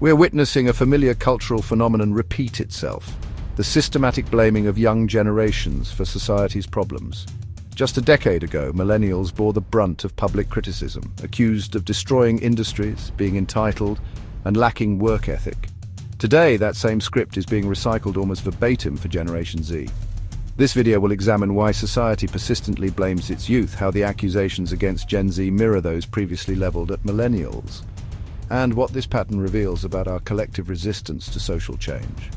We're witnessing a familiar cultural phenomenon repeat itself, the systematic blaming of young generations for society's problems. Just a decade ago, millennials bore the brunt of public criticism, accused of destroying industries, being entitled, and lacking work ethic. Today, that same script is being recycled almost verbatim for Generation Z. This video will examine why society persistently blames its youth, how the accusations against Gen Z mirror those previously leveled at millennials, and what this pattern reveals about our collective resistance to social change.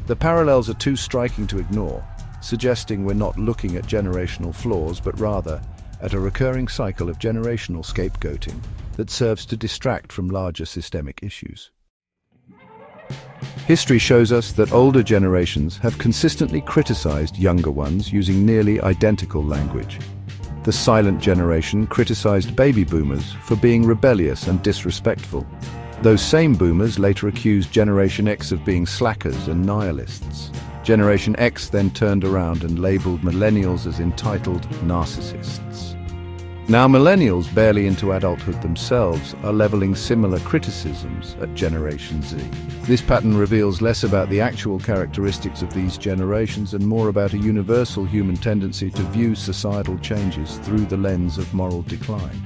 The parallels are too striking to ignore, suggesting we're not looking at generational flaws, but rather at a recurring cycle of generational scapegoating that serves to distract from larger systemic issues. History shows us that older generations have consistently criticized younger ones using nearly identical language. The silent generation criticized baby boomers for being rebellious and disrespectful. Those same boomers later accused Generation X of being slackers and nihilists. Generation X then turned around and labeled millennials as entitled narcissists. Now millennials, barely into adulthood themselves, are leveling similar criticisms at Generation Z. This pattern reveals less about the actual characteristics of these generations and more about a universal human tendency to view societal changes through the lens of moral decline.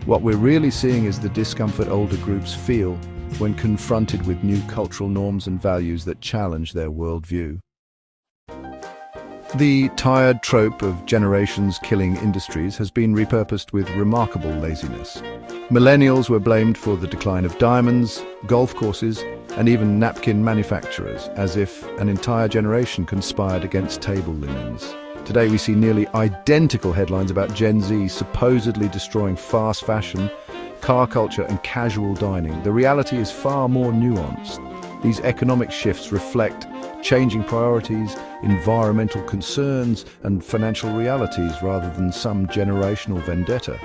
What we're really seeing is the discomfort older groups feel when confronted with new cultural norms and values that challenge their worldview. The tired trope of generations killing industries has been repurposed with remarkable laziness. Millennials were blamed for the decline of diamonds, golf courses, and even napkin manufacturers, as if an entire generation conspired against table linens. Today we see nearly identical headlines about Gen Z supposedly destroying fast fashion, car culture, and casual dining. The reality is far more nuanced. These economic shifts reflect changing priorities, environmental concerns, and financial realities rather than some generational vendetta.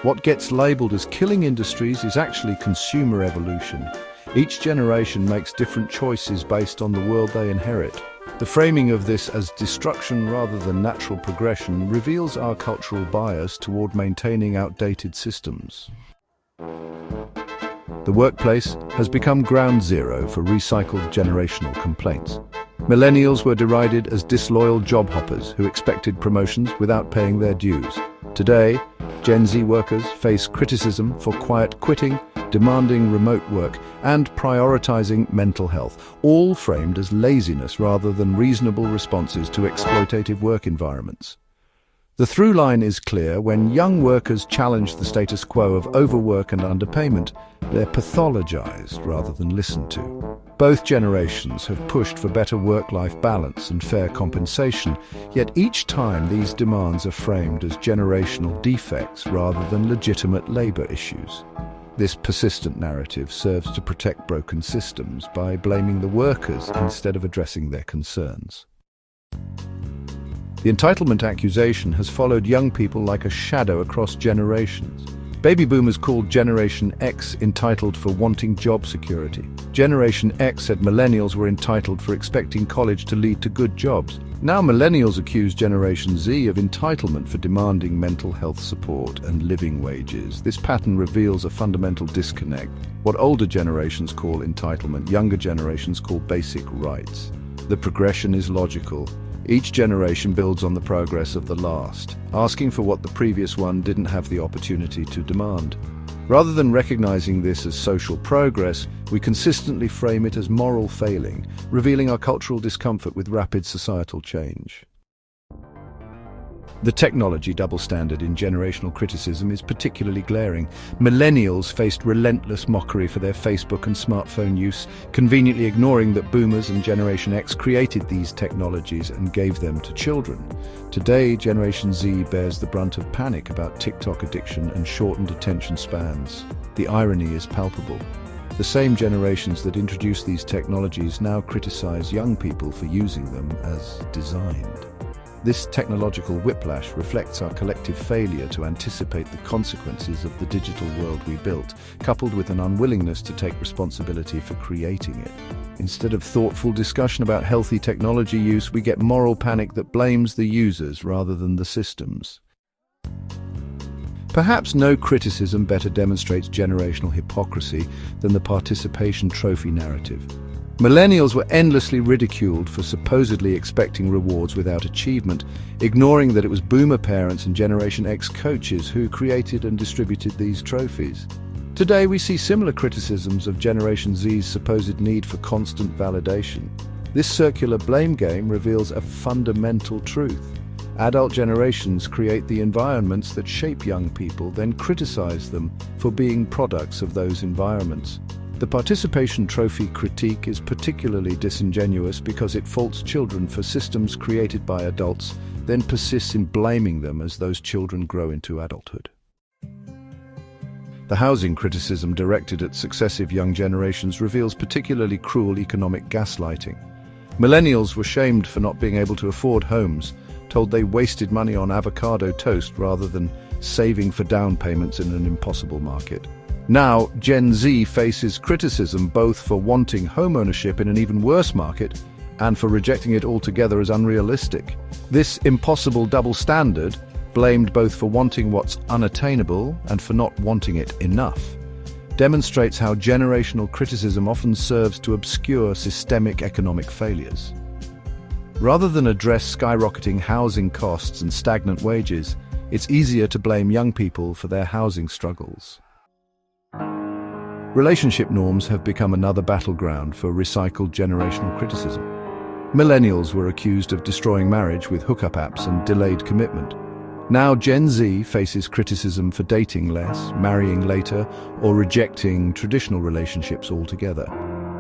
What gets labeled as killing industries is actually consumer evolution. Each generation makes different choices based on the world they inherit. The framing of this as destruction rather than natural progression reveals our cultural bias toward maintaining outdated systems. The workplace has become ground zero for recycled generational complaints. Millennials were derided as disloyal job hoppers who expected promotions without paying their dues. Today, Gen Z workers face criticism for quiet quitting, demanding remote work, and prioritizing mental health, all framed as laziness rather than reasonable responses to exploitative work environments. The through line is clear: when young workers challenge the status quo of overwork and underpayment, they're pathologized rather than listened to. Both generations have pushed for better work-life balance and fair compensation, yet each time these demands are framed as generational defects rather than legitimate labor issues. This persistent narrative serves to protect broken systems by blaming the workers instead of addressing their concerns. The entitlement accusation has followed young people like a shadow across generations. Baby boomers called Generation X entitled for wanting job security. Generation X said millennials were entitled for expecting college to lead to good jobs. Now millennials accuse Generation Z of entitlement for demanding mental health support and living wages. This pattern reveals a fundamental disconnect. What older generations call entitlement, younger generations call basic rights. The progression is logical. Each generation builds on the progress of the last, asking for what the previous one didn't have the opportunity to demand. Rather than recognizing this as social progress, we consistently frame it as moral failing, revealing our cultural discomfort with rapid societal change. The technology double standard in generational criticism is particularly glaring. Millennials faced relentless mockery for their Facebook and smartphone use, conveniently ignoring that boomers and Generation X created these technologies and gave them to children. Today, Generation Z bears the brunt of panic about TikTok addiction and shortened attention spans. The irony is palpable. The same generations that introduced these technologies now criticize young people for using them as designed. This technological whiplash reflects our collective failure to anticipate the consequences of the digital world we built, coupled with an unwillingness to take responsibility for creating it. Instead of thoughtful discussion about healthy technology use, we get moral panic that blames the users rather than the systems. Perhaps no criticism better demonstrates generational hypocrisy than the participation trophy narrative. Millennials were endlessly ridiculed for supposedly expecting rewards without achievement, ignoring that it was boomer parents and Generation X coaches who created and distributed these trophies. Today we see similar criticisms of Generation Z's supposed need for constant validation. This circular blame game reveals a fundamental truth. Adult generations create the environments that shape young people, then criticize them for being products of those environments. The participation trophy critique is particularly disingenuous because it faults children for systems created by adults, then persists in blaming them as those children grow into adulthood. The housing criticism directed at successive young generations reveals particularly cruel economic gaslighting. Millennials were shamed for not being able to afford homes, told they wasted money on avocado toast rather than saving for down payments in an impossible market. Now, Gen Z faces criticism both for wanting homeownership in an even worse market and for rejecting it altogether as unrealistic. This impossible double standard, blamed both for wanting what's unattainable and for not wanting it enough, demonstrates how generational criticism often serves to obscure systemic economic failures. Rather than address skyrocketing housing costs and stagnant wages, it's easier to blame young people for their housing struggles. Relationship norms have become another battleground for recycled generational criticism. Millennials were accused of destroying marriage with hookup apps and delayed commitment. Now Gen Z faces criticism for dating less, marrying later, or rejecting traditional relationships altogether.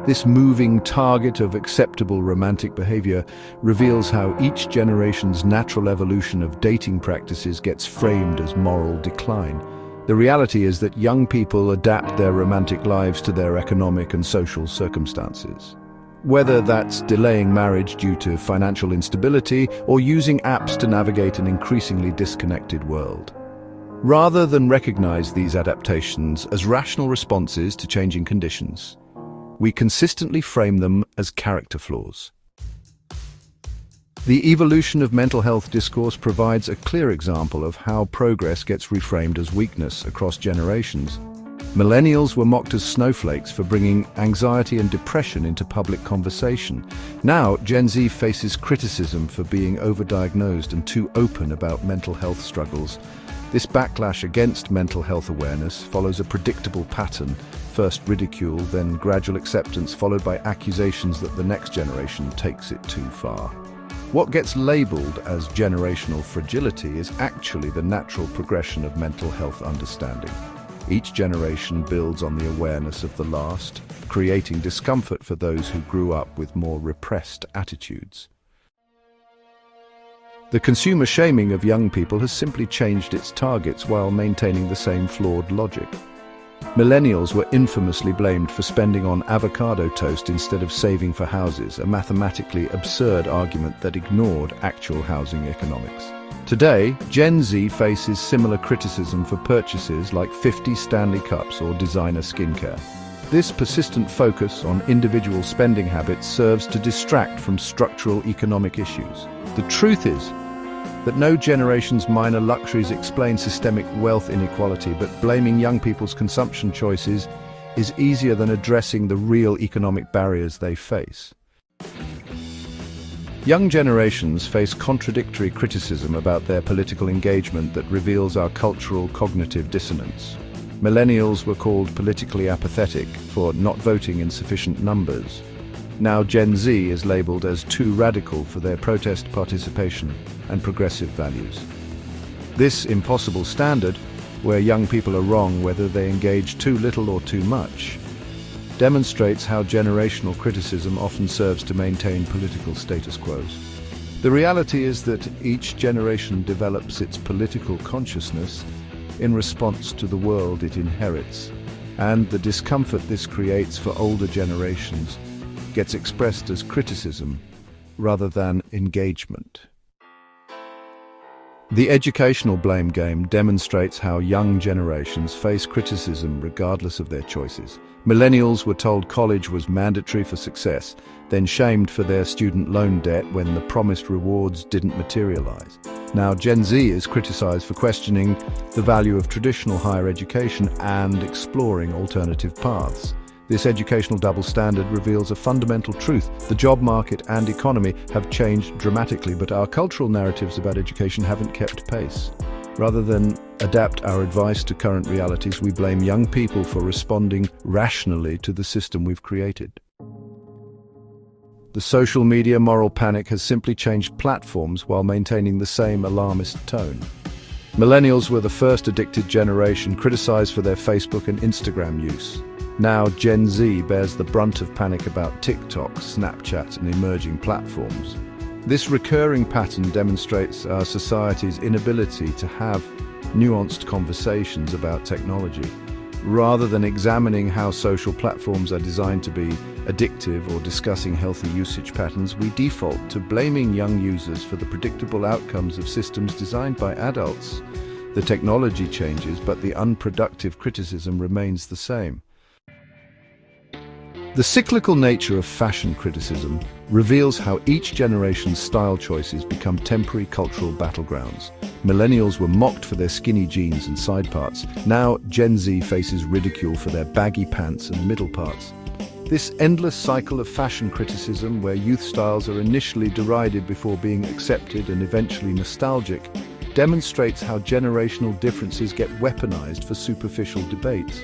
This moving target of acceptable romantic behavior reveals how each generation's natural evolution of dating practices gets framed as moral decline. The reality is that young people adapt their romantic lives to their economic and social circumstances. Whether that's delaying marriage due to financial instability or using apps to navigate an increasingly disconnected world. Rather than recognize these adaptations as rational responses to changing conditions, we consistently frame them as character flaws. The evolution of mental health discourse provides a clear example of how progress gets reframed as weakness across generations. Millennials were mocked as snowflakes for bringing anxiety and depression into public conversation. Now, Gen Z faces criticism for being overdiagnosed and too open about mental health struggles. This backlash against mental health awareness follows a predictable pattern: first ridicule, then gradual acceptance, followed by accusations that the next generation takes it too far. What gets labeled as generational fragility is actually the natural progression of mental health understanding. Each generation builds on the awareness of the last, creating discomfort for those who grew up with more repressed attitudes. The consumer shaming of young people has simply changed its targets while maintaining the same flawed logic. Millennials were infamously blamed for spending on avocado toast instead of saving for houses, a mathematically absurd argument that ignored actual housing economics. Today, Gen Z faces similar criticism for purchases like 50 Stanley Cups or designer skincare. This persistent focus on individual spending habits serves to distract from structural economic issues. The truth is that no generation's minor luxuries explain systemic wealth inequality, but blaming young people's consumption choices is easier than addressing the real economic barriers they face. Young generations face contradictory criticism about their political engagement that reveals our cultural cognitive dissonance. Millennials were called politically apathetic for not voting in sufficient numbers. Now Gen Z is labeled as too radical for their protest participation and progressive values. This impossible standard, where young people are wrong whether they engage too little or too much, demonstrates how generational criticism often serves to maintain political status quos. The reality is that each generation develops its political consciousness in response to the world it inherits, and the discomfort this creates for older generations gets expressed as criticism rather than engagement. The educational blame game demonstrates how young generations face criticism regardless of their choices. Millennials were told college was mandatory for success, then shamed for their student loan debt when the promised rewards didn't materialize. Now, Gen Z is criticized for questioning the value of traditional higher education and exploring alternative paths. This educational double standard reveals a fundamental truth. The job market and economy have changed dramatically, but our cultural narratives about education haven't kept pace. Rather than adapt our advice to current realities, we blame young people for responding rationally to the system we've created. The social media moral panic has simply changed platforms while maintaining the same alarmist tone. Millennials were the first addicted generation, criticized for their Facebook and Instagram use. Now Gen Z bears the brunt of panic about TikTok, Snapchat, and emerging platforms. This recurring pattern demonstrates our society's inability to have nuanced conversations about technology. Rather than examining how social platforms are designed to be addictive or discussing healthy usage patterns, we default to blaming young users for the predictable outcomes of systems designed by adults. The technology changes, but the unproductive criticism remains the same. The cyclical nature of fashion criticism reveals how each generation's style choices become temporary cultural battlegrounds. Millennials were mocked for their skinny jeans and side parts. Now Gen Z faces ridicule for their baggy pants and middle parts. This endless cycle of fashion criticism, where youth styles are initially derided before being accepted and eventually nostalgic, demonstrates how generational differences get weaponized for superficial debates.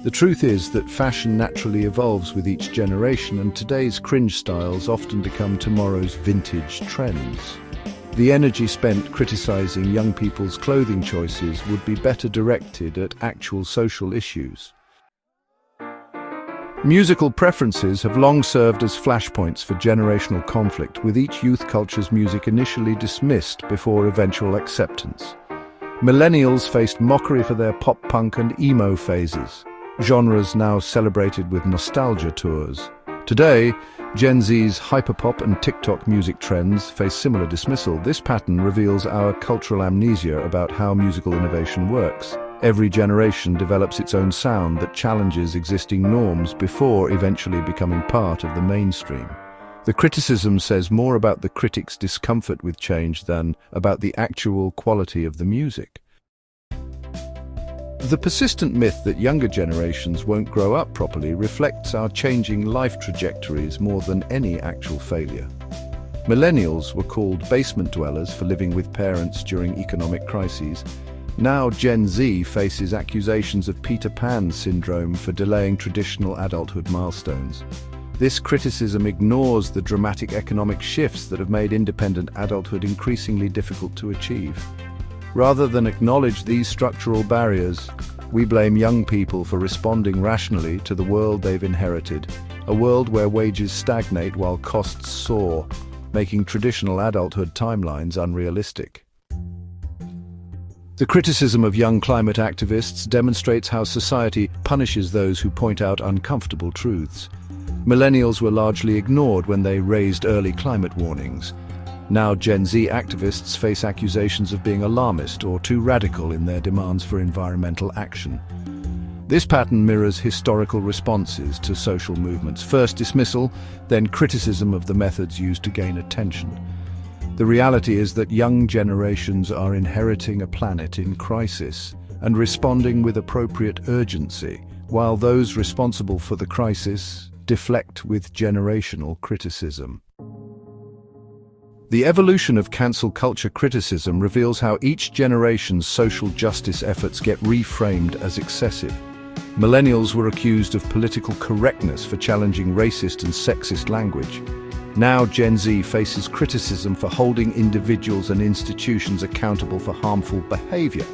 The truth is that fashion naturally evolves with each generation, and today's cringe styles often become tomorrow's vintage trends. The energy spent criticizing young people's clothing choices would be better directed at actual social issues. Musical preferences have long served as flashpoints for generational conflict, with each youth culture's music initially dismissed before eventual acceptance. Millennials faced mockery for their pop-punk and emo phases, genres now celebrated with nostalgia tours. Today, Gen Z's hyperpop and TikTok music trends face similar dismissal. This pattern reveals our cultural amnesia about how musical innovation works. Every generation develops its own sound that challenges existing norms before eventually becoming part of the mainstream. The criticism says more about the critic's discomfort with change than about the actual quality of the music. The persistent myth that younger generations won't grow up properly reflects our changing life trajectories more than any actual failure. Millennials were called basement dwellers for living with parents during economic crises. Now Gen Z faces accusations of Peter Pan syndrome for delaying traditional adulthood milestones. This criticism ignores the dramatic economic shifts that have made independent adulthood increasingly difficult to achieve. Rather than acknowledge these structural barriers, we blame young people for responding rationally to the world they've inherited, a world where wages stagnate while costs soar, making traditional adulthood timelines unrealistic. The criticism of young climate activists demonstrates how society punishes those who point out uncomfortable truths. Millennials were largely ignored when they raised early climate warnings. Now Gen Z activists face accusations of being alarmist or too radical in their demands for environmental action. This pattern mirrors historical responses to social movements: first dismissal, then criticism of the methods used to gain attention. The reality is that young generations are inheriting a planet in crisis and responding with appropriate urgency, while those responsible for the crisis deflect with generational criticism. The evolution of cancel culture criticism reveals how each generation's social justice efforts get reframed as excessive. Millennials were accused of political correctness for challenging racist and sexist language. Now Gen Z faces criticism for holding individuals and institutions accountable for harmful behavior.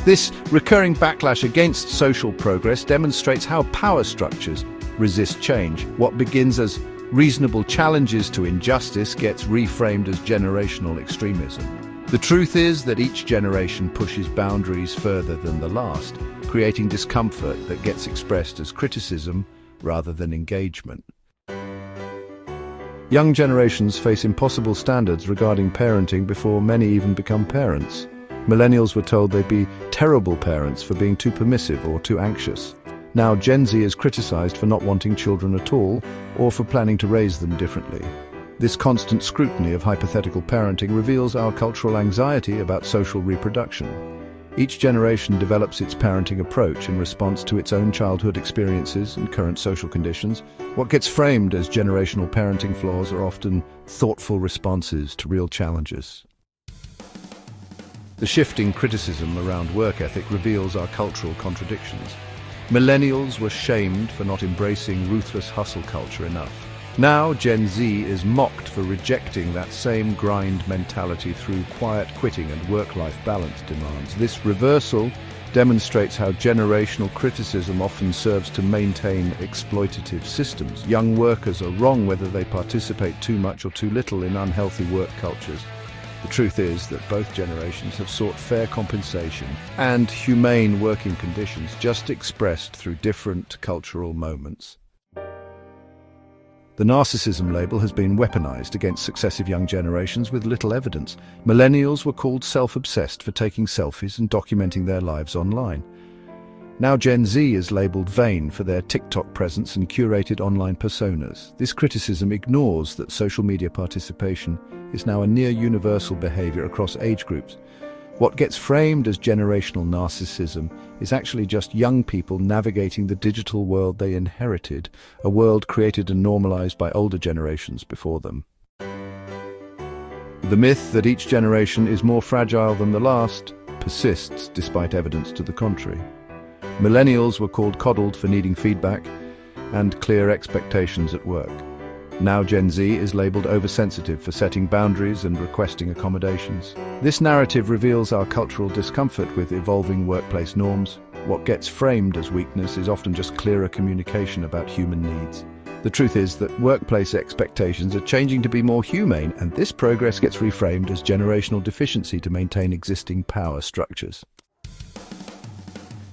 This recurring backlash against social progress demonstrates how power structures resist change. What begins as reasonable challenges to injustice gets reframed as generational extremism. The truth is that each generation pushes boundaries further than the last, creating discomfort that gets expressed as criticism rather than engagement. Young generations face impossible standards regarding parenting before many even become parents. Millennials were told they'd be terrible parents for being too permissive or too anxious. Now Gen Z is criticized for not wanting children at all, or for planning to raise them differently. This constant scrutiny of hypothetical parenting reveals our cultural anxiety about social reproduction. Each generation develops its parenting approach in response to its own childhood experiences and current social conditions. What gets framed as generational parenting flaws are often thoughtful responses to real challenges. The shifting criticism around work ethic reveals our cultural contradictions. Millennials were shamed for not embracing ruthless hustle culture enough. Now Gen Z is mocked for rejecting that same grind mentality through quiet quitting and work-life balance demands. This reversal demonstrates how generational criticism often serves to maintain exploitative systems. Young workers are wrong whether they participate too much or too little in unhealthy work cultures. The truth is that both generations have sought fair compensation and humane working conditions, just expressed through different cultural moments. The narcissism label has been weaponized against successive young generations with little evidence. Millennials were called self-obsessed for taking selfies and documenting their lives online. Now Gen Z is labeled vain for their TikTok presence and curated online personas. This criticism ignores that social media participation is now a near-universal behavior across age groups. What gets framed as generational narcissism is actually just young people navigating the digital world they inherited, a world created and normalized by older generations before them. The myth that each generation is more fragile than the last persists despite evidence to the contrary. Millennials were called coddled for needing feedback and clear expectations at work. Now Gen Z is labeled oversensitive for setting boundaries and requesting accommodations. This narrative reveals our cultural discomfort with evolving workplace norms. What gets framed as weakness is often just clearer communication about human needs. The truth is that workplace expectations are changing to be more humane, and this progress gets reframed as generational deficiency to maintain existing power structures.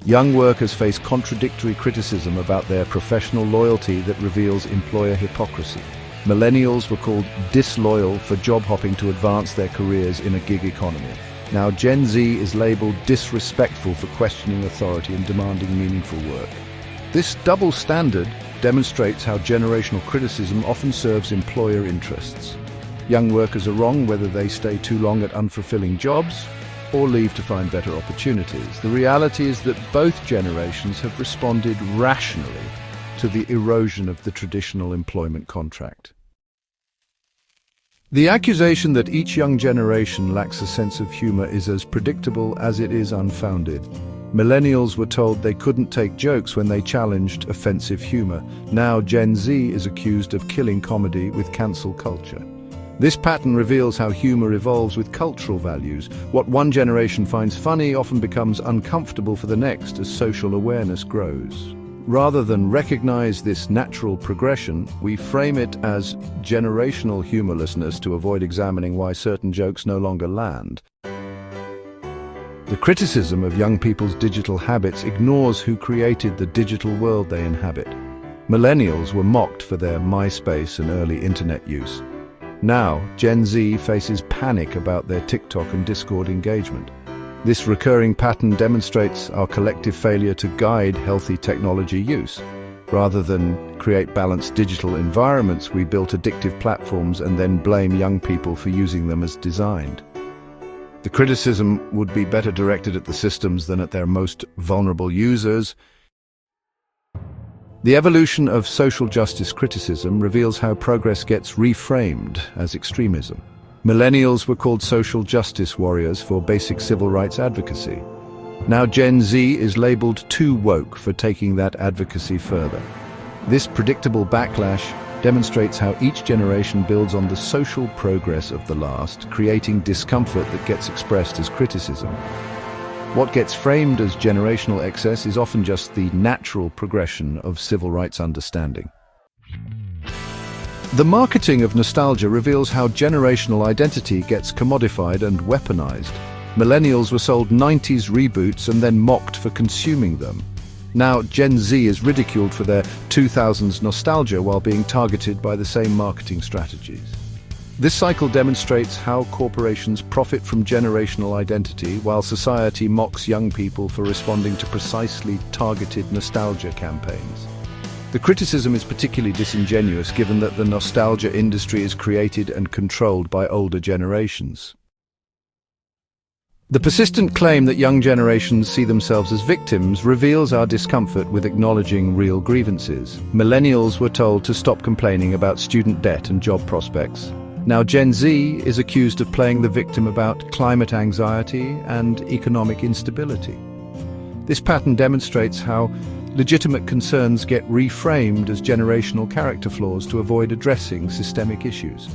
Young workers face contradictory criticism about their professional loyalty that reveals employer hypocrisy. Millennials were called disloyal for job hopping to advance their careers in a gig economy. Now Gen Z is labeled disrespectful for questioning authority and demanding meaningful work. This double standard demonstrates how generational criticism often serves employer interests. Young workers are wrong whether they stay too long at unfulfilling jobs or leave to find better opportunities. The reality is that both generations have responded rationally to the erosion of the traditional employment contract. The accusation that each young generation lacks a sense of humor is as predictable as it is unfounded. Millennials were told they couldn't take jokes when they challenged offensive humor. Now Gen Z is accused of killing comedy with cancel culture. This pattern reveals how humor evolves with cultural values. What one generation finds funny often becomes uncomfortable for the next as social awareness grows. Rather than recognize this natural progression, we frame it as generational humorlessness to avoid examining why certain jokes no longer land. The criticism of young people's digital habits ignores who created the digital world they inhabit. Millennials were mocked for their MySpace and early internet use. Now, Gen Z faces panic about their TikTok and Discord engagement. This recurring pattern demonstrates our collective failure to guide healthy technology use. Rather than create balanced digital environments, we built addictive platforms and then blame young people for using them as designed. The criticism would be better directed at the systems than at their most vulnerable users. The evolution of social justice criticism reveals how progress gets reframed as extremism. Millennials were called social justice warriors for basic civil rights advocacy. Now Gen Z is labeled too woke for taking that advocacy further. This predictable backlash demonstrates how each generation builds on the social progress of the last, creating discomfort that gets expressed as criticism. What gets framed as generational excess is often just the natural progression of civil rights understanding. The marketing of nostalgia reveals how generational identity gets commodified and weaponized. Millennials were sold 90s reboots and then mocked for consuming them. Now Gen Z is ridiculed for their 2000s nostalgia while being targeted by the same marketing strategies. This cycle demonstrates how corporations profit from generational identity while society mocks young people for responding to precisely targeted nostalgia campaigns. The criticism is particularly disingenuous given that the nostalgia industry is created and controlled by older generations. The persistent claim that young generations see themselves as victims reveals our discomfort with acknowledging real grievances. Millennials were told to stop complaining about student debt and job prospects. Now Gen Z is accused of playing the victim about climate anxiety and economic instability. This pattern demonstrates how legitimate concerns get reframed as generational character flaws to avoid addressing systemic issues.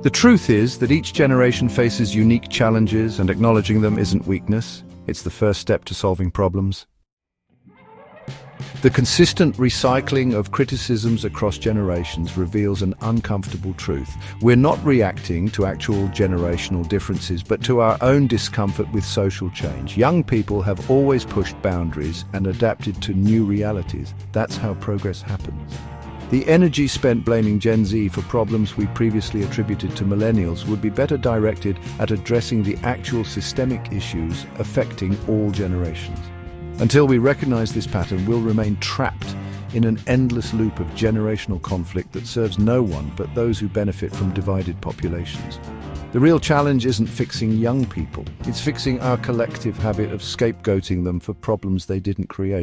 The truth is that each generation faces unique challenges, and acknowledging them isn't weakness, it's the first step to solving problems. The consistent recycling of criticisms across generations reveals an uncomfortable truth. We're not reacting to actual generational differences, but to our own discomfort with social change. Young people have always pushed boundaries and adapted to new realities. That's how progress happens. The energy spent blaming Gen Z for problems we previously attributed to millennials would be better directed at addressing the actual systemic issues affecting all generations. Until we recognize this pattern, we'll remain trapped in an endless loop of generational conflict that serves no one but those who benefit from divided populations. The real challenge isn't fixing young people, it's fixing our collective habit of scapegoating them for problems they didn't create.